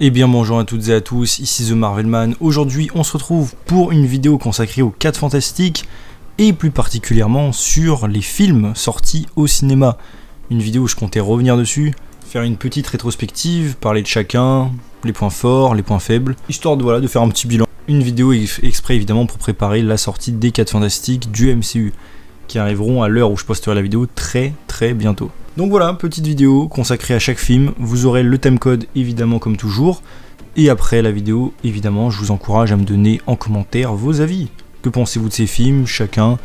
Eh bien bonjour à toutes et à tous, ici The Marvelman. Aujourd'hui on se retrouve pour une vidéo consacrée aux 4 Fantastiques et plus particulièrement sur les films sortis au cinéma. Une vidéo où je comptais revenir dessus, faire une petite rétrospective, parler de chacun, les points forts, les points faibles, histoire de faire un petit bilan. Une vidéo exprès évidemment pour préparer la sortie des 4 Fantastiques du MCU, qui arriveront à l'heure où je posterai la vidéo très bientôt. Donc voilà, petite vidéo consacrée à chaque film, vous aurez le timecode évidemment comme toujours, et après la vidéo, évidemment, je vous encourage à me donner en commentaire vos avis. Que pensez-vous de ces films, chacun?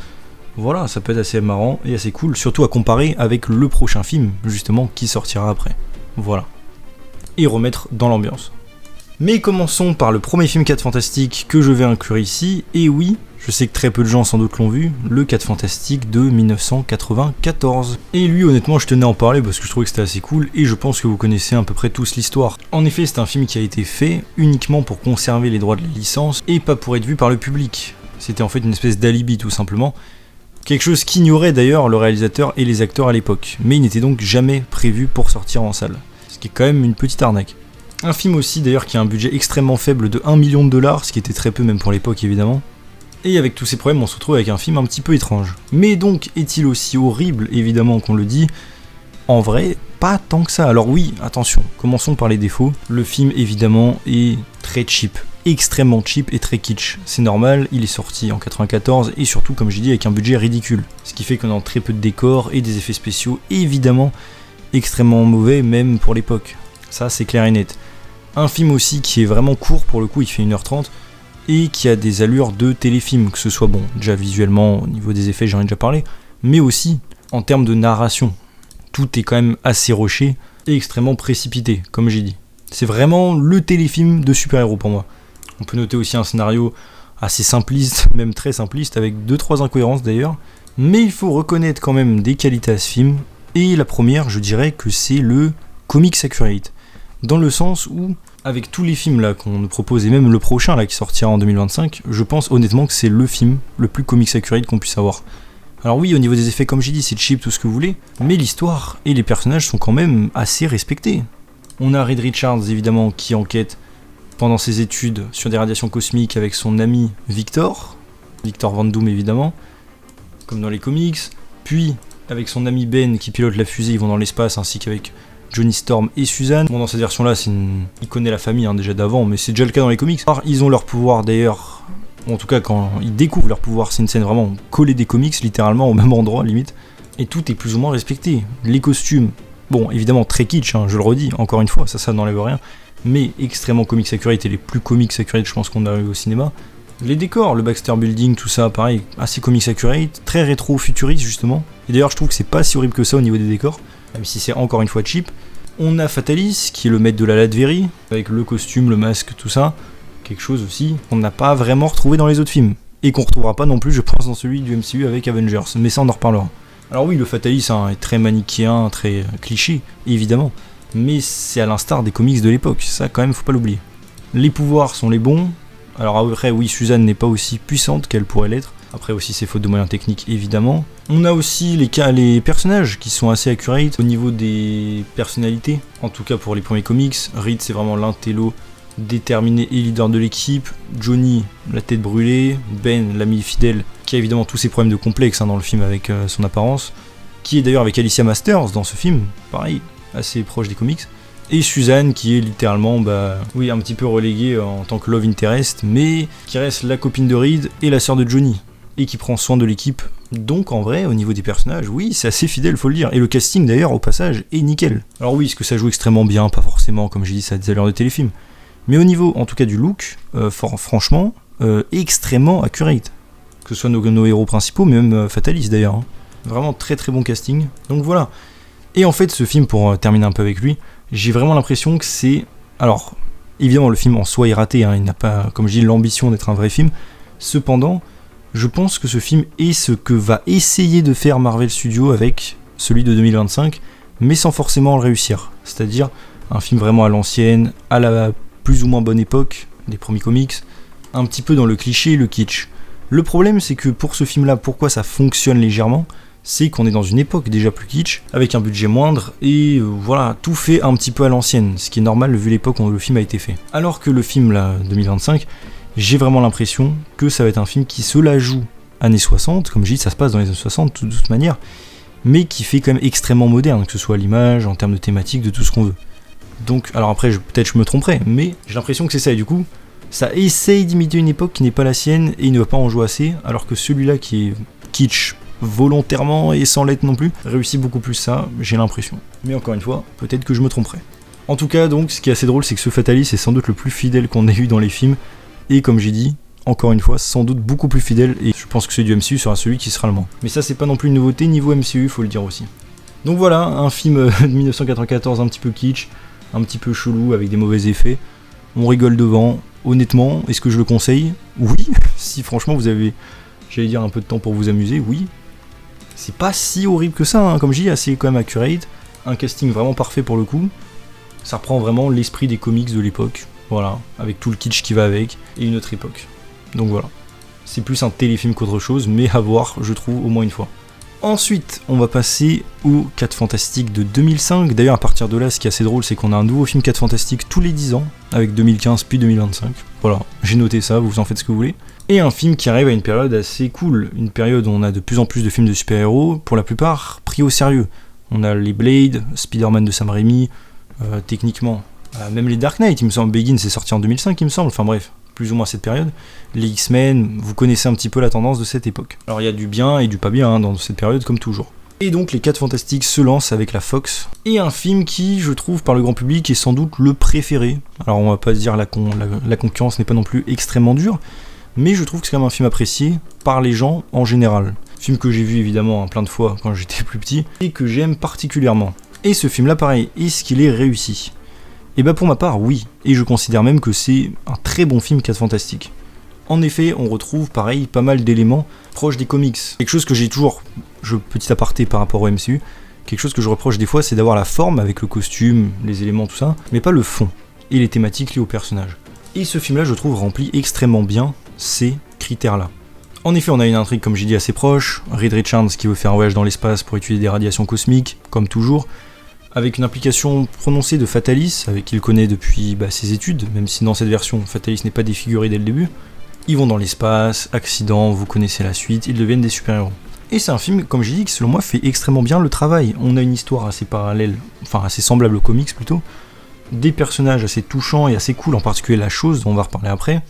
Voilà, ça peut être assez marrant et assez cool, surtout à comparer avec le prochain film, justement, qui sortira après. Voilà. Et remettre dans l'ambiance. Mais commençons par le premier film 4 Fantastiques que je vais inclure ici, et oui, je sais que très peu de gens sans doute l'ont vu, le 4 Fantastiques de 1994. Et lui honnêtement je tenais à en parler parce que je trouvais que c'était assez cool, et je pense que vous connaissez à peu près tous l'histoire. En effet c'est un film qui a été fait uniquement pour conserver les droits de la licence, et pas pour être vu par le public. C'était en fait une espèce d'alibi tout simplement. Quelque chose qu'ignorait d'ailleurs le réalisateur et les acteurs à l'époque, mais il n'était donc jamais prévu pour sortir en salle. Ce qui est quand même une petite arnaque. Un film aussi d'ailleurs qui a un budget extrêmement faible de 1 million de dollars, ce qui était très peu même pour l'époque évidemment. Et avec tous ces problèmes on se retrouve avec un film un petit peu étrange. Mais donc est-il aussi horrible évidemment qu'on le dit? En vrai, pas tant que ça. Alors oui, attention, commençons par les défauts. Le film évidemment est très cheap, extrêmement cheap et très kitsch. C'est normal, il est sorti en 94 et surtout comme j'ai dit avec un budget ridicule. Ce qui fait qu'on a très peu de décors et des effets spéciaux évidemment extrêmement mauvais même pour l'époque. Ça c'est clair et net. Un film aussi qui est vraiment court pour le coup, il fait 1h30 et qui a des allures de téléfilm, que ce soit bon, déjà visuellement au niveau des effets j'en ai déjà parlé, mais aussi en termes de narration. Tout est quand même assez rushé et extrêmement précipité, comme j'ai dit. C'est vraiment le téléfilm de super-héros pour moi. On peut noter aussi un scénario assez simpliste, même très simpliste, avec 2-3 incohérences d'ailleurs, mais il faut reconnaître quand même des qualités à ce film, et la première, je dirais que c'est le comics accurate. Dans le sens où, avec tous les films là qu'on nous propose, et même le prochain là qui sortira en 2025, je pense honnêtement que c'est le film le plus comics accurate qu'on puisse avoir. Alors oui, au niveau des effets, comme j'ai dit, c'est cheap, tout ce que vous voulez, mais l'histoire et les personnages sont quand même assez respectés. On a Reed Richards évidemment qui enquête pendant ses études sur des radiations cosmiques avec son ami Victor Van Doom évidemment, comme dans les comics, puis avec son ami Ben qui pilote la fusée, ils vont dans l'espace, ainsi qu'avec Johnny Storm et Suzanne. Bon, dans cette version-là, il connaît la famille déjà d'avant, mais c'est déjà le cas dans les comics. Alors, ils ont leur pouvoir d'ailleurs, en tout cas quand ils découvrent leur pouvoir, c'est une scène vraiment collée des comics, littéralement au même endroit limite, et tout est plus ou moins respecté. Les costumes, bon, évidemment très kitsch, je le redis, encore une fois, ça n'enlève rien, mais extrêmement comics accurate, et les plus comics accurate je pense qu'on a eu au cinéma. Les décors, le Baxter Building, tout ça, pareil, assez comics accurate, très rétro-futuriste justement, et d'ailleurs je trouve que c'est pas si horrible que ça au niveau des décors, même si c'est encore une fois cheap. On a Fatalis, qui est le maître de la Latverie, avec le costume, le masque, tout ça. Quelque chose aussi qu'on n'a pas vraiment retrouvé dans les autres films. Et qu'on retrouvera pas non plus, je pense, dans celui du MCU avec Avengers. Mais ça, on en reparlera. Alors oui, le Fatalis est très manichéen, très cliché, évidemment. Mais c'est à l'instar des comics de l'époque. Ça, quand même, faut pas l'oublier. Les pouvoirs sont les bons. Alors après, oui, Suzanne n'est pas aussi puissante qu'elle pourrait l'être. Après aussi c'est faute de moyens techniques évidemment. On a aussi les personnages qui sont assez accurate au niveau des personnalités. En tout cas pour les premiers comics, Reed c'est vraiment l'intello déterminé et leader de l'équipe. Johnny, la tête brûlée. Ben, l'ami fidèle, qui a évidemment tous ses problèmes de complexe dans le film avec son apparence. Qui est d'ailleurs avec Alicia Masters dans ce film, pareil, assez proche des comics. Et Suzanne qui est littéralement, un petit peu reléguée en tant que love interest, mais qui reste la copine de Reed et la sœur de Johnny. Et qui prend soin de l'équipe. Donc en vrai, au niveau des personnages, oui, c'est assez fidèle, faut le dire. Et le casting d'ailleurs, au passage, est nickel. Alors oui, est-ce que ça joue extrêmement bien? Pas forcément, comme j'ai dit, ça a des allures de téléfilm. Mais au niveau, en tout cas, du look, franchement, extrêmement accurate. Que ce soit nos héros principaux, mais même Fatalis d'ailleurs. Vraiment très très bon casting. Donc voilà. Et en fait, ce film, pour terminer un peu avec lui, j'ai vraiment l'impression que c'est... Alors, évidemment, le film en soi est raté, il n'a pas, comme je dis, l'ambition d'être un vrai film. Cependant... je pense que ce film est ce que va essayer de faire Marvel Studios avec celui de 2025, mais sans forcément le réussir. C'est-à-dire un film vraiment à l'ancienne, à la plus ou moins bonne époque des premiers comics, un petit peu dans le cliché et le kitsch. Le problème c'est que pour ce film-là, pourquoi ça fonctionne légèrement, c'est qu'on est dans une époque déjà plus kitsch, avec un budget moindre, et voilà, tout fait un petit peu à l'ancienne, ce qui est normal vu l'époque où le film a été fait. Alors que le film, là, 2025, j'ai vraiment l'impression que ça va être un film qui se la joue années 60, comme je dis, ça se passe dans les années 60 de toute manière, mais qui fait quand même extrêmement moderne, que ce soit à l'image, en termes de thématique, de tout ce qu'on veut. Donc, alors après, peut-être je me tromperai, mais j'ai l'impression que c'est ça, et du coup, ça essaye d'imiter une époque qui n'est pas la sienne, et il ne va pas en jouer assez, alors que celui-là qui est kitsch volontairement et sans l'être non plus, réussit beaucoup plus ça, j'ai l'impression. Mais encore une fois, peut-être que je me tromperai. En tout cas, donc, ce qui est assez drôle, c'est que ce Fatalis est sans doute le plus fidèle qu'on ait eu dans les films, et comme j'ai dit, encore une fois, sans doute beaucoup plus fidèle, et je pense que celui du MCU sera celui qui sera le moins. Mais ça, c'est pas non plus une nouveauté niveau MCU, faut le dire aussi. Donc voilà, un film de 1994 un petit peu kitsch, un petit peu chelou, avec des mauvais effets. On rigole devant. Honnêtement, est-ce que je le conseille ? Oui, si franchement vous avez, j'allais dire, un peu de temps pour vous amuser, oui. C'est pas si horrible que ça, hein. Comme je dis, assez quand même accurate. Un casting vraiment parfait pour le coup. Ça reprend vraiment l'esprit des comics de l'époque. Voilà, avec tout le kitsch qui va avec, et une autre époque. Donc voilà. C'est plus un téléfilm qu'autre chose, mais à voir, je trouve, au moins une fois. Ensuite, on va passer aux 4 Fantastiques de 2005. D'ailleurs, à partir de là, ce qui est assez drôle, c'est qu'on a un nouveau film 4 Fantastiques tous les 10 ans, avec 2015 puis 2025. Voilà, j'ai noté ça, vous en faites ce que vous voulez. Et un film qui arrive à une période assez cool, une période où on a de plus en plus de films de super-héros, pour la plupart pris au sérieux. On a les Blade, Spider-Man de Sam Raimi, techniquement, même les Dark Knight, il me semble, Begins c'est sorti en 2005, il me semble, enfin bref. Plus ou moins cette période. Les X-Men, vous connaissez un petit peu la tendance de cette époque. Alors il y a du bien et du pas bien dans cette période comme toujours. Et donc les 4 Fantastiques se lancent avec la Fox, et un film qui, je trouve, par le grand public, est sans doute le préféré. Alors on va pas se dire la concurrence n'est pas non plus extrêmement dure, mais je trouve que c'est quand même un film apprécié par les gens en général. Film que j'ai vu évidemment plein de fois quand j'étais plus petit, et que j'aime particulièrement. Et ce film là pareil, est-ce qu'il est réussi ? Et bah pour ma part, oui, et je considère même que c'est un très bon film 4 Fantastiques. En effet, on retrouve pareil pas mal d'éléments proches des comics. Quelque chose que j'ai toujours, petit aparté par rapport au MCU, quelque chose que je reproche des fois, c'est d'avoir la forme avec le costume, les éléments, tout ça, mais pas le fond et les thématiques liées au personnage. Et ce film-là, je trouve, remplit extrêmement bien ces critères-là. En effet, on a une intrigue, comme j'ai dit, assez proche. Reed Richards qui veut faire un voyage dans l'espace pour étudier des radiations cosmiques, comme toujours, avec une implication prononcée de Fatalis, avec qui il connaît depuis ses études, même si dans cette version, Fatalis n'est pas défiguré dès le début. Ils vont dans l'espace, accident, vous connaissez la suite, ils deviennent des super-héros. Et c'est un film, comme j'ai dit, qui selon moi fait extrêmement bien le travail. On a une histoire assez parallèle, enfin assez semblable aux comics plutôt, des personnages assez touchants et assez cool, en particulier la chose, dont on va reparler après,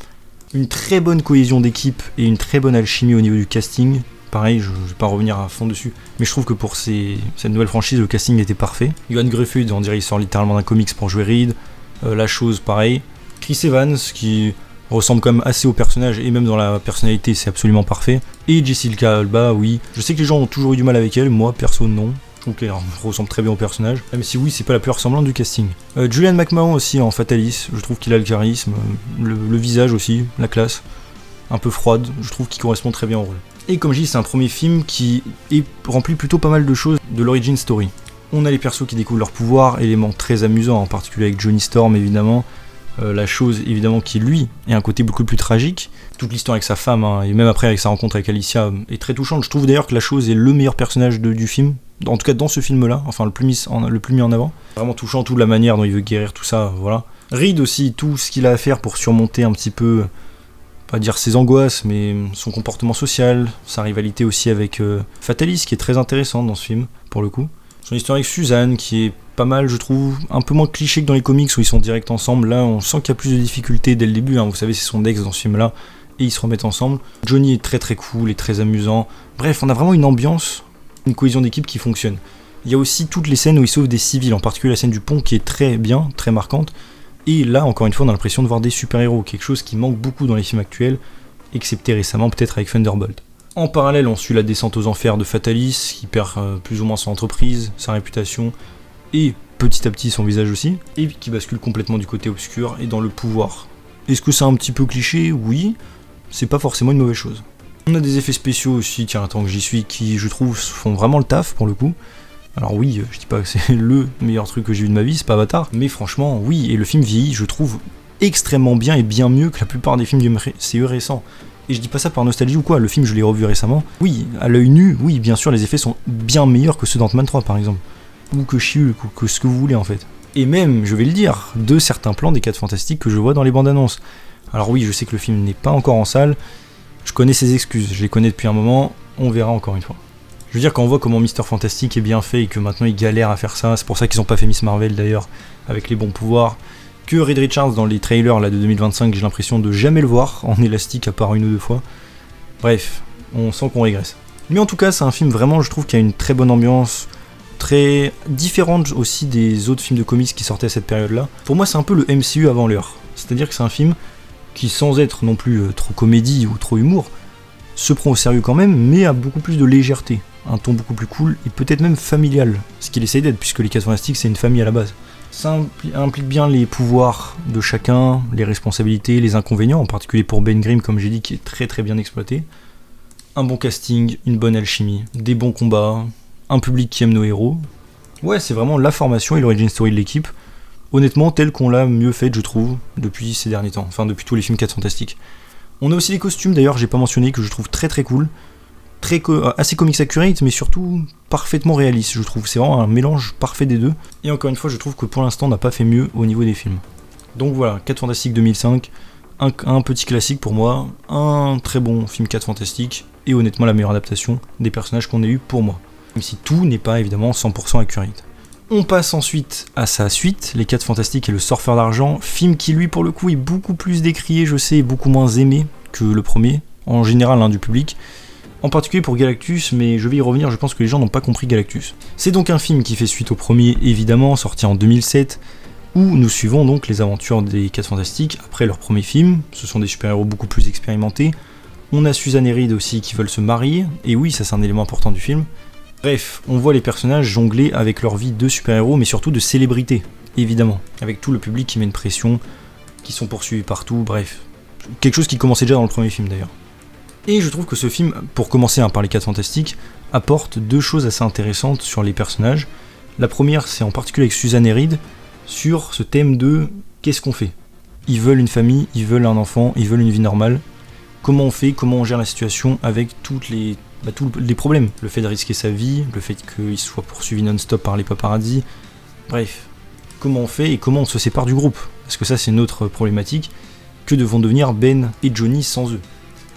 une très bonne cohésion d'équipe et une très bonne alchimie au niveau du casting. Pareil, je vais pas revenir à fond dessus, mais je trouve que pour cette nouvelle franchise, le casting était parfait. Johan Gruffudd, on dirait il sort littéralement d'un comics pour jouer Reed. La chose, pareil. Chris Evans, qui ressemble quand même assez au personnage, et même dans la personnalité, c'est absolument parfait. Et Jessica Alba, oui. Je sais que les gens ont toujours eu du mal avec elle, moi, perso, non. Je trouve qu'elle ressemble très bien au personnage, même si oui, c'est pas la plus ressemblante du casting. Julian McMahon aussi en Fatalis, je trouve qu'il a le charisme, le visage aussi, la classe. Un peu froide, je trouve qu'il correspond très bien au rôle. Et comme je dis, c'est un premier film qui remplit plutôt pas mal de choses de l'origin story. On a les persos qui découvrent leur pouvoir, élément très amusant, en particulier avec Johnny Storm évidemment. La chose évidemment qui lui est un côté beaucoup plus tragique. Toute l'histoire avec sa femme, et même après avec sa rencontre avec Alicia, est très touchante. Je trouve d'ailleurs que la chose est le meilleur personnage du film. En tout cas dans ce film-là, enfin le plus mis en avant. Vraiment touchant, toute la manière dont il veut guérir, tout ça, voilà. Reed aussi, tout ce qu'il a à faire pour surmonter un petit peu, pas dire ses angoisses, mais son comportement social, sa rivalité aussi avec Fatalis, qui est très intéressante dans ce film, pour le coup. Son histoire avec Suzanne, qui est pas mal, je trouve, un peu moins cliché que dans les comics où ils sont direct ensemble. Là, on sent qu'il y a plus de difficultés dès le début, vous savez, c'est son ex dans ce film-là, et ils se remettent ensemble. Johnny est très très cool et très amusant. Bref, on a vraiment une ambiance, une cohésion d'équipe qui fonctionne. Il y a aussi toutes les scènes où il sauve des civils, en particulier la scène du pont qui est très bien, très marquante. Et là, encore une fois, on a l'impression de voir des super-héros, quelque chose qui manque beaucoup dans les films actuels, excepté récemment peut-être avec Thunderbolt. En parallèle, on suit la descente aux enfers de Fatalis, qui perd plus ou moins son entreprise, sa réputation, et petit à petit son visage aussi, et qui bascule complètement du côté obscur et dans le pouvoir. Est-ce que c'est un petit peu cliché ? Oui, c'est pas forcément une mauvaise chose. On a des effets spéciaux aussi, tiens, tant que j'y suis, qui, je trouve, font vraiment le taf, pour le coup. Alors oui, je dis pas que c'est le meilleur truc que j'ai vu de ma vie, c'est pas Avatar, mais franchement, oui, et le film vieillit, je trouve, extrêmement bien et bien mieux que la plupart des films du MCU récents. Et je dis pas ça par nostalgie ou quoi, le film je l'ai revu récemment. Oui, à l'œil nu, oui, bien sûr, les effets sont bien meilleurs que ceux d'Ant-Man 3 par exemple. Ou que She-Hulk, ou que ce que vous voulez en fait. Et même, je vais le dire, de certains plans des 4 Fantastiques que je vois dans les bandes annonces. Alors oui, je sais que le film n'est pas encore en salle, je connais ses excuses, je les connais depuis un moment, on verra encore une fois. Je veux dire, quand on voit comment Mr. Fantastic est bien fait et que maintenant il galère à faire ça, c'est pour ça qu'ils ont pas fait Miss Marvel d'ailleurs, avec les bons pouvoirs, que Reed Richards dans les trailers là, de 2025, j'ai l'impression de jamais le voir en élastique à part 1 ou 2 fois. Bref, on sent qu'on régresse. Mais en tout cas, c'est un film vraiment, je trouve, qui a une très bonne ambiance, très différente aussi des autres films de comics qui sortaient à cette période-là. Pour moi, c'est un peu le MCU avant l'heure. C'est-à-dire que c'est un film qui, sans être non plus trop comédie ou trop humour, se prend au sérieux quand même, mais a beaucoup plus de légèreté, un ton beaucoup plus cool et peut-être même familial, ce qu'il essaye d'être, puisque les 4 Fantastiques c'est une famille à la base. Ça implique bien les pouvoirs de chacun, les responsabilités, les inconvénients, en particulier pour Ben Grimm, comme j'ai dit, qui est très très bien exploité. Un bon casting, une bonne alchimie, des bons combats, un public qui aime nos héros. Ouais, c'est vraiment la formation et l'origin story de l'équipe, honnêtement tel qu'on l'a mieux fait, je trouve, depuis ces derniers temps, enfin depuis tous les films 4 Fantastiques. On a aussi les costumes d'ailleurs, j'ai pas mentionné, que je trouve très très cool, assez comics accurate, mais surtout parfaitement réaliste, je trouve. C'est vraiment un mélange parfait des deux. Et encore une fois, je trouve que pour l'instant, on n'a pas fait mieux au niveau des films. Donc voilà, 4 Fantastiques 2005, un petit classique pour moi, un très bon film 4 Fantastiques, et honnêtement la meilleure adaptation des personnages qu'on ait eu pour moi. Même si tout n'est pas évidemment 100% accurate. On passe ensuite à sa suite, Les 4 Fantastiques et le Surfeur d'Argent, film qui lui pour le coup est beaucoup plus décrié, je sais, et beaucoup moins aimé que le premier, en général du public, en particulier pour Galactus, mais je vais y revenir, je pense que les gens n'ont pas compris Galactus. C'est donc un film qui fait suite au premier, évidemment, sorti en 2007, où nous suivons donc les aventures des 4 Fantastiques après leur premier film. Ce sont des super-héros beaucoup plus expérimentés. On a Suzanne et Reed aussi qui veulent se marier, et oui, ça c'est un élément important du film. Bref, on voit les personnages jongler avec leur vie de super-héros, mais surtout de célébrités, évidemment, avec tout le public qui met une pression, qui sont poursuivis partout, bref. Quelque chose qui commençait déjà dans le premier film d'ailleurs. Et je trouve que ce film, pour commencer par les 4 Fantastiques, apporte 2 choses assez intéressantes sur les personnages. La première, c'est en particulier avec Suzanne et Reed, sur ce thème de qu'est-ce qu'on fait. Ils veulent une famille, ils veulent un enfant, ils veulent une vie normale. Comment on fait, comment on gère la situation avec tous les problèmes. Le fait de risquer sa vie, le fait qu'il soit poursuivi non-stop par les paparazzi. Bref, comment on fait et comment on se sépare du groupe. Parce que ça, c'est une autre problématique. Que devront devenir Ben et Johnny sans eux.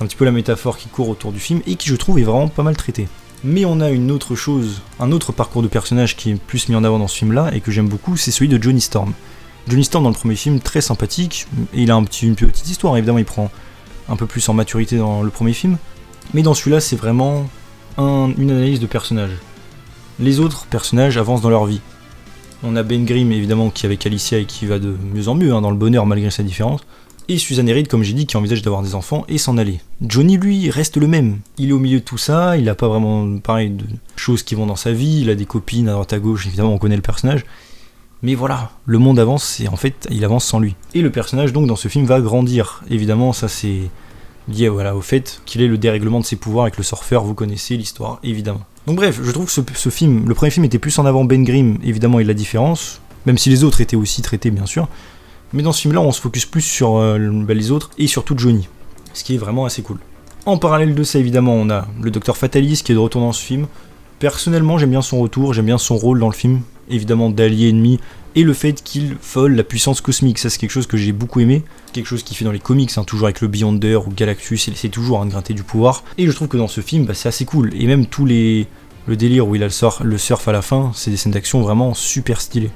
Un petit peu la métaphore qui court autour du film et qui, je trouve, est vraiment pas mal traitée. Mais on a une autre chose, un autre parcours de personnage qui est plus mis en avant dans ce film-là et que j'aime beaucoup, c'est celui de Johnny Storm. Johnny Storm dans le premier film, très sympathique, et il a une petite histoire, évidemment il prend un peu plus en maturité dans le premier film, mais dans celui-là c'est vraiment une analyse de personnage. Les autres personnages avancent dans leur vie. On a Ben Grimm évidemment qui est avec Alicia et qui va de mieux en mieux dans le bonheur malgré sa différence, et Suzanne et Reed, comme j'ai dit, qui envisage d'avoir des enfants et s'en aller. Johnny, lui, reste le même. Il est au milieu de tout ça, il n'a pas vraiment, pareil, de choses qui vont dans sa vie, il a des copines à droite à gauche, évidemment, on connaît le personnage. Mais voilà, le monde avance et en fait, il avance sans lui. Et le personnage, donc, dans ce film, va grandir. Évidemment, ça, c'est lié au fait qu'il ait le dérèglement de ses pouvoirs avec le surfeur, vous connaissez l'histoire, évidemment. Donc bref, je trouve que ce film, le premier film était plus en avant Ben Grimm, évidemment, et la différence, même si les autres étaient aussi traités, bien sûr. Mais dans ce film-là, on se focus plus sur les autres et surtout Johnny, ce qui est vraiment assez cool. En parallèle de ça, évidemment, on a le Docteur Fatalis qui est de retour dans ce film. Personnellement, j'aime bien son retour, j'aime bien son rôle dans le film, évidemment d'allié ennemi, et le fait qu'il vole la puissance cosmique, ça c'est quelque chose que j'ai beaucoup aimé, quelque chose qu'il fait dans les comics, toujours avec le Beyonder ou Galactus, il essaie toujours de gratter du pouvoir, et je trouve que dans ce film, c'est assez cool, et même le délire où il a le surf à la fin, c'est des scènes d'action vraiment super stylées.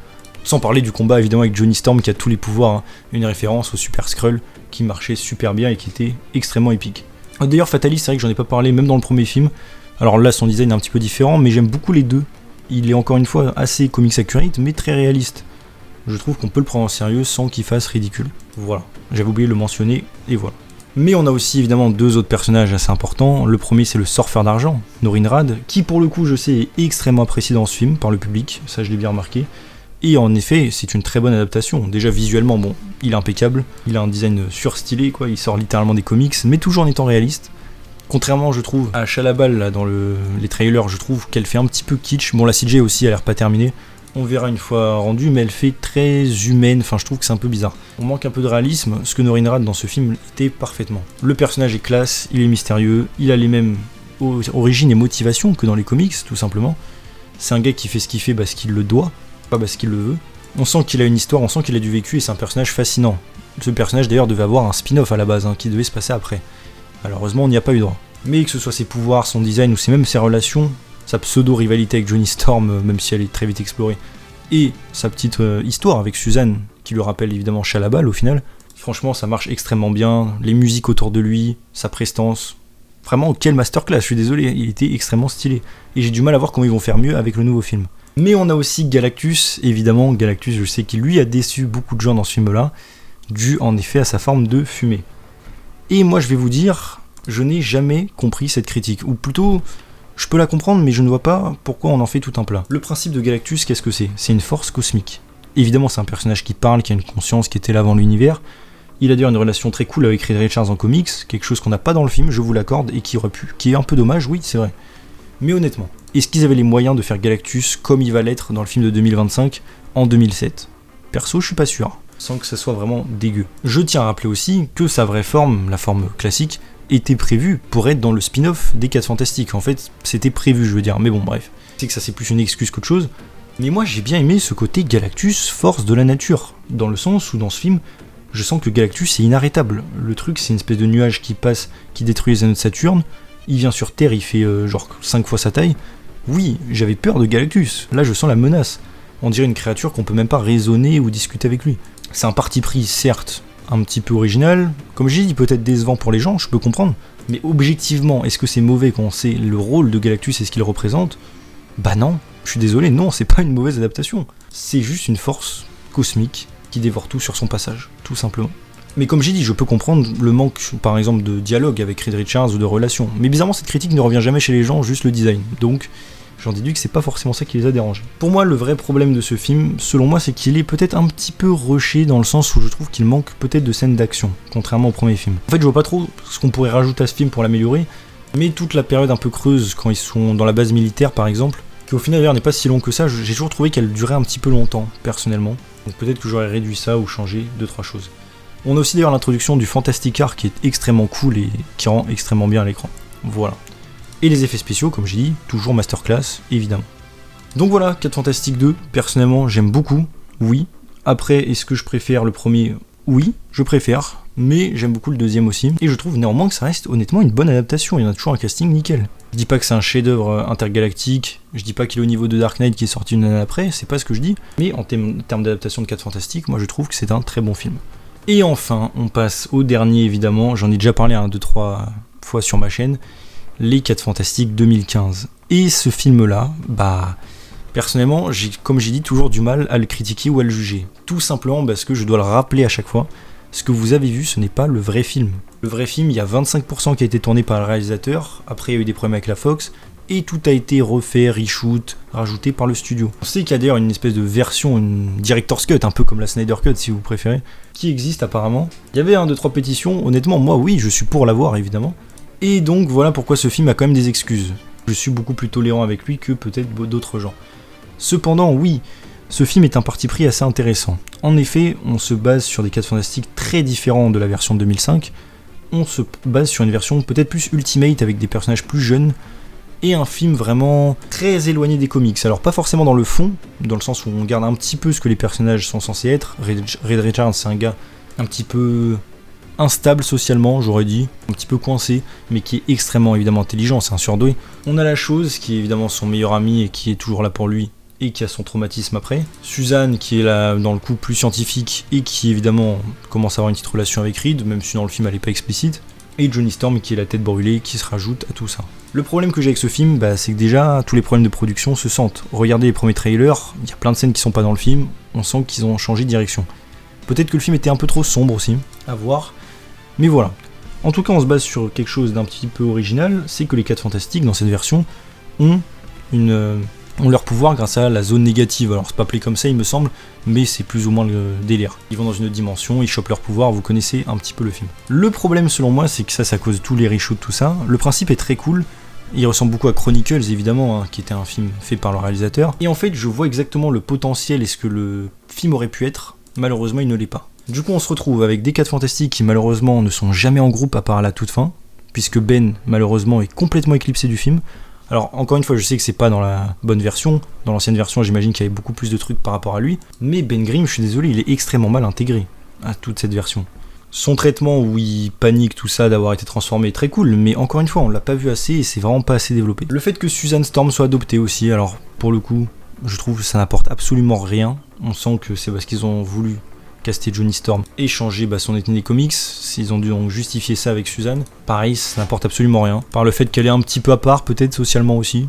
Sans parler du combat évidemment avec Johnny Storm qui a tous les pouvoirs, une référence au Super Skrull qui marchait super bien et qui était extrêmement épique. D'ailleurs Fatalis, c'est vrai que j'en ai pas parlé même dans le premier film, alors là son design est un petit peu différent mais j'aime beaucoup les deux. Il est encore une fois assez comics accurate mais très réaliste. Je trouve qu'on peut le prendre en sérieux sans qu'il fasse ridicule. Voilà, j'avais oublié de le mentionner et voilà. Mais on a aussi évidemment 2 autres personnages assez importants. Le premier c'est le Surfeur d'Argent, Norrin Radd, qui pour le coup je sais est extrêmement apprécié dans ce film par le public, ça je l'ai bien remarqué. Et en effet, c'est une très bonne adaptation. Déjà visuellement, bon, il est impeccable, il a un design surstylé, quoi, il sort littéralement des comics, mais toujours en étant réaliste. Contrairement, je trouve, à Chalabal, là, dans les trailers, je trouve qu'elle fait un petit peu kitsch. Bon, la CG aussi a l'air pas terminée, on verra une fois rendue, mais elle fait très humaine, enfin je trouve que c'est un peu bizarre. On manque un peu de réalisme, ce que Norin Radd dans ce film était parfaitement. Le personnage est classe, il est mystérieux, il a les mêmes origines et motivations que dans les comics, tout simplement. C'est un gars qui fait ce qu'il fait parce qu'il le doit, pas parce qu'il le veut. On sent qu'il a une histoire, on sent qu'il a du vécu et c'est un personnage fascinant. Ce personnage d'ailleurs devait avoir un spin-off à la base, qui devait se passer après. Malheureusement on n'y a pas eu droit. Mais que ce soit ses pouvoirs, son design ou même ses relations, sa pseudo-rivalité avec Johnny Storm, même si elle est très vite explorée, et sa petite histoire avec Suzanne, qui lui rappelle évidemment Chalabal au final, franchement ça marche extrêmement bien, les musiques autour de lui, sa prestance, vraiment quelle masterclass, je suis désolé, il était extrêmement stylé, et j'ai du mal à voir comment ils vont faire mieux avec le nouveau film. Mais on a aussi Galactus, évidemment, Galactus je sais qu'il lui a déçu beaucoup de gens dans ce film-là, dû en effet à sa forme de fumée. Et moi je vais vous dire, je n'ai jamais compris cette critique, ou plutôt, je peux la comprendre mais je ne vois pas pourquoi on en fait tout un plat. Le principe de Galactus, qu'est-ce que c'est ? C'est une force cosmique. Évidemment c'est un personnage qui parle, qui a une conscience, qui était là avant l'univers. Il a d'ailleurs une relation très cool avec Reed Richards en comics, quelque chose qu'on n'a pas dans le film, je vous l'accorde, et qui est un peu dommage, oui c'est vrai. Mais honnêtement, est-ce qu'ils avaient les moyens de faire Galactus comme il va l'être dans le film de 2025 en 2007 ? Perso je suis pas sûr, sans que ça soit vraiment dégueu. Je tiens à rappeler aussi que sa vraie forme, la forme classique, était prévue pour être dans le spin-off des 4 Fantastiques. En fait, c'était prévu, je veux dire, mais bon, bref. C'est que ça, c'est plus une excuse qu'autre chose. Mais moi, j'ai bien aimé ce côté Galactus, force de la nature. Dans le sens où, dans ce film, je sens que Galactus est inarrêtable. Le truc, c'est une espèce de nuage qui passe, qui détruit les anneaux de Saturne. Il vient sur Terre, il fait genre 5 fois sa taille. Oui, j'avais peur de Galactus. Là, je sens la menace. On dirait une créature qu'on peut même pas raisonner ou discuter avec lui. C'est un parti pris, certes, un petit peu original, comme j'ai dit, peut-être décevant pour les gens, je peux comprendre, mais objectivement, est-ce que c'est mauvais quand on sait le rôle de Galactus et ce qu'il représente ? Bah non, je suis désolé, non, c'est pas une mauvaise adaptation. C'est juste une force cosmique qui dévore tout sur son passage, tout simplement. Mais comme j'ai dit, je peux comprendre le manque, par exemple, de dialogue avec Reed Richards ou de relation, mais bizarrement, cette critique ne revient jamais chez les gens, juste le design, donc j'en déduis que c'est pas forcément ça qui les a dérangés. Pour moi, le vrai problème de ce film, selon moi, c'est qu'il est peut-être un petit peu rushé dans le sens où je trouve qu'il manque peut-être de scènes d'action, contrairement au premier film. En fait, je vois pas trop ce qu'on pourrait rajouter à ce film pour l'améliorer, mais toute la période un peu creuse, quand ils sont dans la base militaire par exemple, qui au final d'ailleurs n'est pas si long que ça, j'ai toujours trouvé qu'elle durait un petit peu longtemps, personnellement. Donc peut-être que j'aurais réduit ça ou changé 2-3 choses. On a aussi d'ailleurs l'introduction du Fantastic Car qui est extrêmement cool et qui rend extrêmement bien à l'écran. Voilà. Et les effets spéciaux, comme j'ai dit, toujours masterclass, évidemment. Donc voilà, 4 Fantastiques 2, personnellement, j'aime beaucoup, oui. Après, est-ce que je préfère le premier ? Oui, je préfère, mais j'aime beaucoup le deuxième aussi. Et je trouve néanmoins que ça reste honnêtement une bonne adaptation, il y en a toujours un casting nickel. Je dis pas que c'est un chef-d'œuvre intergalactique, je dis pas qu'il est au niveau de Dark Knight qui est sorti une année après, c'est pas ce que je dis. Mais en termes d'adaptation de 4 Fantastiques, moi je trouve que c'est un très bon film. Et enfin, on passe au dernier évidemment, j'en ai déjà parlé 2-3 fois sur ma chaîne, Les 4 Fantastiques 2015. Et ce film-là, personnellement, comme j'ai dit, toujours du mal à le critiquer ou à le juger. Tout simplement parce que je dois le rappeler à chaque fois, ce que vous avez vu, ce n'est pas le vrai film. Le vrai film, il y a 25% qui a été tourné par le réalisateur, après il y a eu des problèmes avec la Fox, et tout a été refait, reshoot, rajouté par le studio. On sait qu'il y a d'ailleurs une espèce de version, une Director's Cut, un peu comme la Snyder Cut si vous préférez, qui existe apparemment. Il y avait 2-3 pétitions, honnêtement, moi oui, je suis pour l'avoir évidemment. Et donc voilà pourquoi ce film a quand même des excuses. Je suis beaucoup plus tolérant avec lui que peut-être d'autres gens. Cependant, oui, ce film est un parti pris assez intéressant. En effet, on se base sur des 4 Fantastiques très différents de la version de 2005. On se base sur une version peut-être plus ultimate avec des personnages plus jeunes et un film vraiment très éloigné des comics. Alors pas forcément dans le fond, dans le sens où on garde un petit peu ce que les personnages sont censés être. Reed Richards, c'est un gars un petit peu instable socialement, j'aurais dit, un petit peu coincé, mais qui est extrêmement évidemment intelligent, c'est un surdoué. On a la chose, qui est évidemment son meilleur ami et qui est toujours là pour lui, et qui a son traumatisme après. Suzanne, qui est là dans le coup plus scientifique, et qui évidemment commence à avoir une petite relation avec Reed, même si dans le film elle est pas explicite. Et Johnny Storm, qui est la tête brûlée, qui se rajoute à tout ça. Le problème que j'ai avec ce film, c'est que déjà, tous les problèmes de production se sentent. Regardez les premiers trailers, il y a plein de scènes qui sont pas dans le film, on sent qu'ils ont changé de direction. Peut-être que le film était un peu trop sombre aussi, à voir. Mais voilà. En tout cas, on se base sur quelque chose d'un petit peu original, c'est que les 4 Fantastiques, dans cette version, ont leur pouvoir grâce à la zone négative. Alors, c'est pas appelé comme ça, il me semble, mais c'est plus ou moins le délire. Ils vont dans une autre dimension, ils chopent leur pouvoir, vous connaissez un petit peu le film. Le problème, selon moi, c'est que ça cause tous les reshoots, tout ça. Le principe est très cool, Il ressemble beaucoup à Chronicles évidemment, hein, qui était un film fait par le réalisateur. Et en fait je vois exactement le potentiel et ce que le film aurait pu être, malheureusement il ne l'est pas. Du coup on se retrouve avec des 4 fantastiques qui malheureusement ne sont jamais en groupe à part à la toute fin, puisque Ben malheureusement est complètement éclipsé du film. Alors encore une fois je sais que c'est pas dans la bonne version, dans l'ancienne version j'imagine qu'il y avait beaucoup plus de trucs par rapport à lui, mais Ben Grimm je suis désolé il est extrêmement mal intégré à toute cette version. Son traitement où il panique tout ça d'avoir été transformé est très cool, mais encore une fois on l'a pas vu assez et c'est vraiment pas assez développé. Le fait que Susan Storm soit adoptée aussi, alors pour le coup je trouve que ça n'apporte absolument rien, on sent que c'est parce qu'ils ont voulu caster Johnny Storm et changer son ethnie des comics, ils ont dû donc justifier ça avec Susan. Pareil, ça n'apporte absolument rien, par le fait qu'elle est un petit peu à part, peut-être socialement aussi,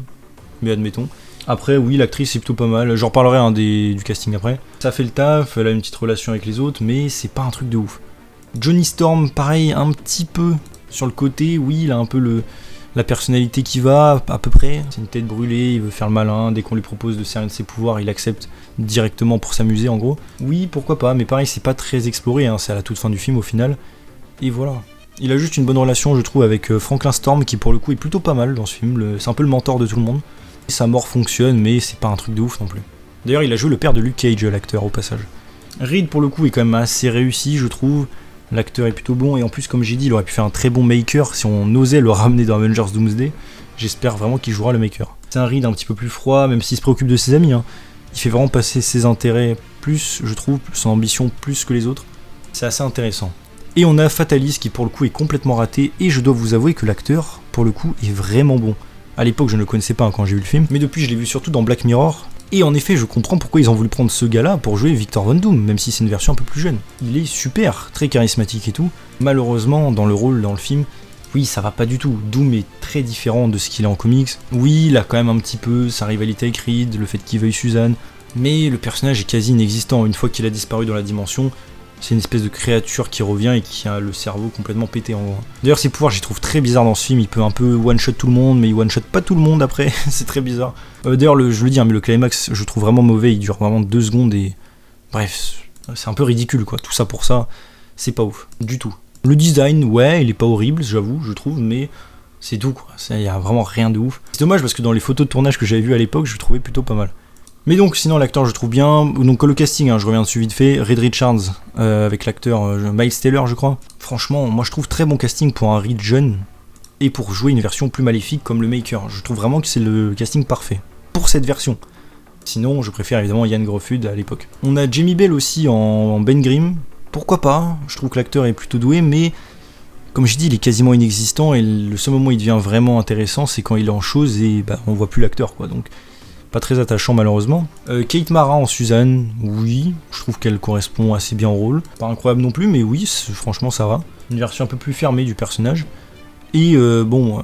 mais admettons. Après oui, l'actrice est plutôt pas mal, j'en reparlerai du casting après. Ça fait le taf, elle a une petite relation avec les autres, mais c'est pas un truc de ouf. Johnny Storm, pareil, un petit peu sur le côté, oui, il a un peu la personnalité qui va, à peu près. C'est une tête brûlée, il veut faire le malin, dès qu'on lui propose de servir de ses pouvoirs, il accepte directement pour s'amuser en gros. Oui, pourquoi pas, mais pareil, c'est pas très exploré, hein, c'est à la toute fin du film au final. Et voilà. Il a juste une bonne relation, je trouve, avec Franklin Storm, qui pour le coup est plutôt pas mal dans ce film, c'est un peu le mentor de tout le monde. Et sa mort fonctionne, mais c'est pas un truc de ouf non plus. D'ailleurs, il a joué le père de Luke Cage, l'acteur, au passage. Reed, pour le coup, est quand même assez réussi, je trouve. L'acteur est plutôt bon, et en plus, comme j'ai dit, il aurait pu faire un très bon Maker si on osait le ramener dans Avengers Doomsday. J'espère vraiment qu'il jouera le Maker. C'est un Reed un petit peu plus froid, même s'il se préoccupe de ses amis, hein. Il fait vraiment passer ses intérêts plus, je trouve, son ambition plus que les autres. C'est assez intéressant. Et on a Fatalis qui pour le coup est complètement raté, et je dois vous avouer que l'acteur, pour le coup, est vraiment bon. À l'époque, je ne le connaissais pas quand j'ai vu le film, mais depuis, je l'ai vu surtout dans Black Mirror. Et en effet, je comprends pourquoi ils ont voulu prendre ce gars-là pour jouer Victor Von Doom, même si c'est une version un peu plus jeune. Il est super, très charismatique et tout. Malheureusement, dans le rôle, dans le film, oui, ça va pas du tout. Doom est très différent de ce qu'il est en comics. Oui, il a quand même un petit peu sa rivalité avec Reed, le fait qu'il veuille Suzanne, mais le personnage est quasi inexistant. Une fois qu'il a disparu dans la dimension, c'est une espèce de créature qui revient et qui a le cerveau complètement pété en gros. D'ailleurs ses pouvoirs je les trouve très bizarres dans ce film, il peut un peu one-shot tout le monde, mais il one-shot pas tout le monde après, c'est très bizarre. D'ailleurs je le dis, hein, mais le climax je trouve vraiment mauvais, il dure vraiment 2 secondes et... Bref, c'est un peu ridicule quoi, tout ça pour ça, c'est pas ouf, du tout. Le design, ouais, il est pas horrible, j'avoue, je trouve, mais c'est tout quoi, il y a vraiment rien de ouf. C'est dommage parce que dans les photos de tournage que j'avais vues à l'époque, je le trouvais plutôt pas mal. Mais donc sinon l'acteur je trouve bien, donc le casting, hein, je reviens dessus vite fait, Reed Richards avec l'acteur Miles Taylor je crois. Franchement moi je trouve très bon casting pour un Reed jeune et pour jouer une version plus maléfique comme le Maker. Je trouve vraiment que c'est le casting parfait pour cette version. Sinon je préfère évidemment Ian Grofud à l'époque. On a Jamie Bell aussi en Ben Grimm, pourquoi pas, je trouve que l'acteur est plutôt doué mais comme je dis il est quasiment inexistant et le seul moment où il devient vraiment intéressant c'est quand il est en chose et on voit plus l'acteur quoi donc... Pas très attachant malheureusement. Kate Mara en Suzanne, oui, je trouve qu'elle correspond assez bien au rôle. Pas incroyable non plus, mais oui, franchement ça va. Une version un peu plus fermée du personnage. Et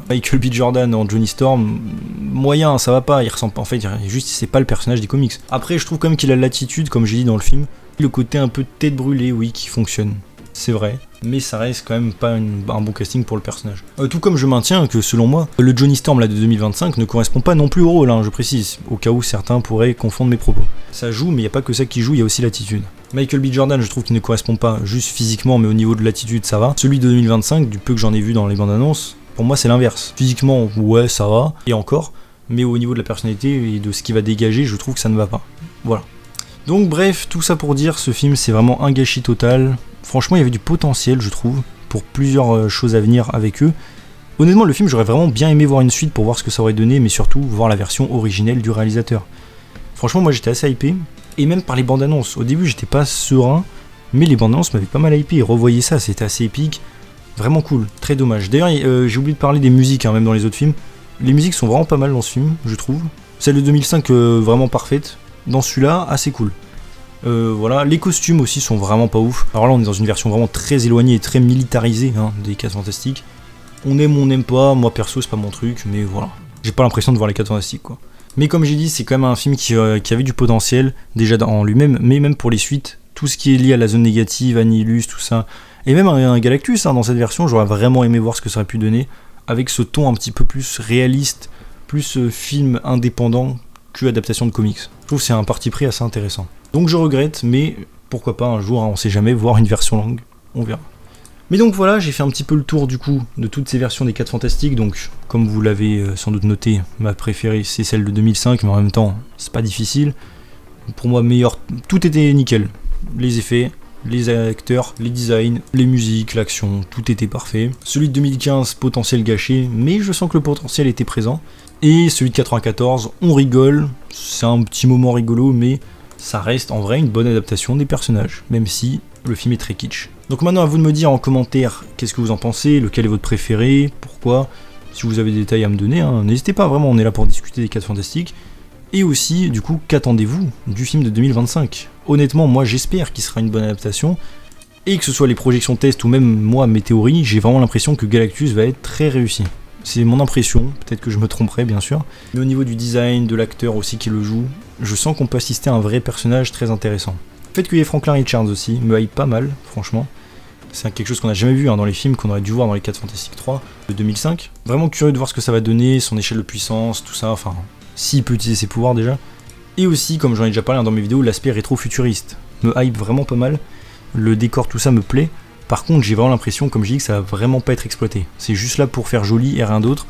Michael B. Jordan en Johnny Storm, moyen, ça va pas, il ressemble en fait, juste c'est pas le personnage des comics. Après je trouve quand même qu'il a l'attitude, comme j'ai dit dans le film, le côté un peu tête brûlée, oui, qui fonctionne. C'est vrai, mais ça reste quand même pas un bon casting pour le personnage. Tout comme je maintiens que selon moi, le Johnny Storm là de 2025 ne correspond pas non plus au rôle, hein, je précise, au cas où certains pourraient confondre mes propos. Ça joue, mais il n'y a pas que ça qui joue, il y a aussi l'attitude. Michael B. Jordan, je trouve qu'il ne correspond pas juste physiquement, mais au niveau de l'attitude, ça va. Celui de 2025, du peu que j'en ai vu dans les bandes annonces, pour moi c'est l'inverse. Physiquement, ouais, ça va, et encore, mais au niveau de la personnalité et de ce qu'il va dégager, je trouve que ça ne va pas. Voilà. Donc bref, tout ça pour dire, ce film c'est vraiment un gâchis total. Franchement, il y avait du potentiel, je trouve, pour plusieurs choses à venir avec eux. Honnêtement, le film, j'aurais vraiment bien aimé voir une suite pour voir ce que ça aurait donné, mais surtout voir la version originelle du réalisateur. Franchement, moi j'étais assez hypé, et même par les bandes annonces. Au début, j'étais pas serein, mais les bandes annonces m'avaient pas mal hypé. Revoyez ça, c'était assez épique, vraiment cool, très dommage. D'ailleurs, j'ai oublié de parler des musiques, hein, même dans les autres films. Les musiques sont vraiment pas mal dans ce film, je trouve. Celle de 2005, vraiment parfaite. Dans celui-là, assez cool. Voilà, les costumes aussi sont vraiment pas ouf. Alors là on est dans une version vraiment très éloignée et très militarisée hein, des 4 Fantastiques. On aime ou on n'aime pas, moi perso c'est pas mon truc, mais voilà. J'ai pas l'impression de voir les 4 Fantastiques quoi. Mais comme j'ai dit, c'est quand même un film qui avait du potentiel, déjà en lui-même, mais même pour les suites, tout ce qui est lié à la zone négative, Annihilus, tout ça, et même un Galactus hein, dans cette version, j'aurais vraiment aimé voir ce que ça aurait pu donner, avec ce ton un petit peu plus réaliste, plus film indépendant que adaptation de comics. Je trouve que c'est un parti pris assez intéressant. Donc je regrette, mais pourquoi pas un jour, hein, on sait jamais, voir une version longue, on verra. Mais donc voilà, j'ai fait un petit peu le tour du coup de toutes ces versions des 4 Fantastiques, donc comme vous l'avez sans doute noté, ma préférée c'est celle de 2005, mais en même temps c'est pas difficile. Pour moi meilleur, tout était nickel, les effets, les acteurs, les designs, les musiques, l'action, tout était parfait. Celui de 2015, potentiel gâché, mais je sens que le potentiel était présent. Et celui de 94, on rigole, c'est un petit moment rigolo, mais ça reste en vrai une bonne adaptation des personnages, même si le film est très kitsch. Donc maintenant à vous de me dire en commentaire qu'est-ce que vous en pensez, lequel est votre préféré, pourquoi, si vous avez des détails à me donner, hein, n'hésitez pas, vraiment on est là pour discuter des 4 Fantastiques. Et aussi, du coup, qu'attendez-vous du film de 2025 ? Honnêtement, moi j'espère qu'il sera une bonne adaptation, et que ce soit les projections test ou même moi mes théories, j'ai vraiment l'impression que Galactus va être très réussi. C'est mon impression, peut-être que je me tromperai bien sûr, mais au niveau du design, de l'acteur aussi qui le joue, je sens qu'on peut assister à un vrai personnage très intéressant. Le fait qu'il y ait Franklin Richards aussi me hype pas mal, franchement. C'est quelque chose qu'on n'a jamais vu hein, dans les films, qu'on aurait dû voir dans les 4 Fantastiques 3 de 2005. Vraiment curieux de voir ce que ça va donner, son échelle de puissance, tout ça, enfin, s'il peut utiliser ses pouvoirs déjà. Et aussi, comme j'en ai déjà parlé dans mes vidéos, l'aspect rétro-futuriste me hype vraiment pas mal. Le décor, tout ça me plaît. Par contre, j'ai vraiment l'impression, comme je dis, que ça va vraiment pas être exploité. C'est juste là pour faire joli et rien d'autre.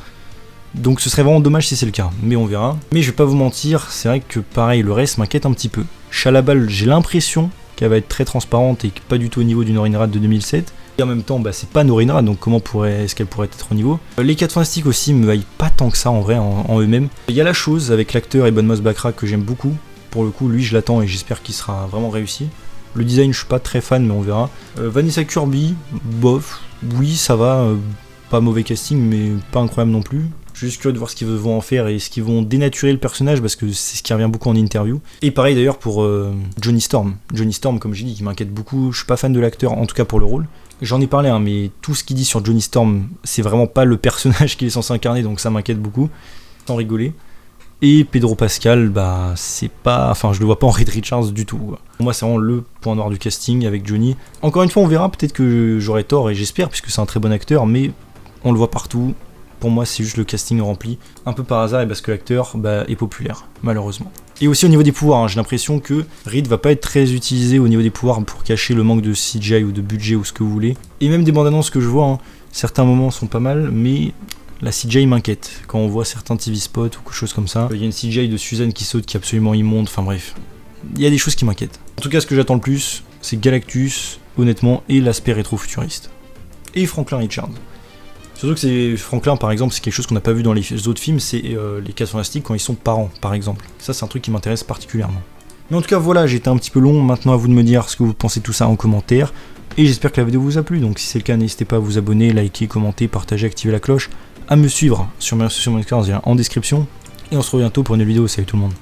Donc ce serait vraiment dommage si c'est le cas, mais on verra. Mais je vais pas vous mentir, c'est vrai que pareil, le reste m'inquiète un petit peu. Chalabal, j'ai l'impression qu'elle va être très transparente et pas du tout au niveau du Norinrad de 2007. Et en même temps, bah, c'est pas Norinrad, donc comment est-ce qu'elle pourrait être au niveau ? Les 4 Fantastiques aussi me hype pas tant que ça en vrai, en eux-mêmes. Il y a la chose avec l'acteur Ebon Moss-Backrack que j'aime beaucoup. Pour le coup, lui je l'attends et j'espère qu'il sera vraiment réussi. Le design, je suis pas très fan, mais on verra. Vanessa Kirby, bof, oui, ça va, pas mauvais casting, mais pas incroyable non plus. Je suis juste curieux de voir ce qu'ils vont en faire et ce qu'ils vont dénaturer le personnage, parce que c'est ce qui revient beaucoup en interview. Et pareil d'ailleurs pour Johnny Storm. Johnny Storm, comme j'ai dit, qui m'inquiète beaucoup. Je suis pas fan de l'acteur, en tout cas pour le rôle. J'en ai parlé, hein, mais tout ce qu'il dit sur Johnny Storm, c'est vraiment pas le personnage qu'il est censé incarner, donc ça m'inquiète beaucoup, sans rigoler. Et Pedro Pascal, bah c'est pas... Enfin, je le vois pas en Reed Richards du tout. Pour moi, c'est vraiment le point noir du casting avec Johnny. Encore une fois, on verra, peut-être que j'aurai tort, et j'espère, puisque c'est un très bon acteur, mais on le voit partout. Pour moi, c'est juste le casting rempli, un peu par hasard, et parce que l'acteur est populaire, malheureusement. Et aussi au niveau des pouvoirs, hein, j'ai l'impression que Reed va pas être très utilisé au niveau des pouvoirs pour cacher le manque de CGI ou de budget ou ce que vous voulez. Et même des bandes annonces que je vois, hein, certains moments sont pas mal, mais... La CGI m'inquiète, quand on voit certains TV spots ou quelque chose comme ça. Il y a une CGI de Suzanne qui saute qui est absolument immonde, enfin bref. Il y a des choses qui m'inquiètent. En tout cas, ce que j'attends le plus, c'est Galactus, honnêtement, et l'aspect rétro-futuriste. Et Franklin Richards. Surtout que c'est Franklin, par exemple, c'est quelque chose qu'on n'a pas vu dans les autres films, c'est les 4 Fantastiques quand ils sont parents, par exemple. Ça, c'est un truc qui m'intéresse particulièrement. Mais en tout cas, voilà, j'ai été un petit peu long. Maintenant, à vous de me dire ce que vous pensez de tout ça en commentaire. Et j'espère que la vidéo vous a plu. Donc, si c'est le cas, n'hésitez pas à vous abonner, liker, commenter, partager, activer la cloche. À me suivre sur mes réseaux sociaux en description. Et on se retrouve bientôt pour une nouvelle vidéo. Salut tout le monde.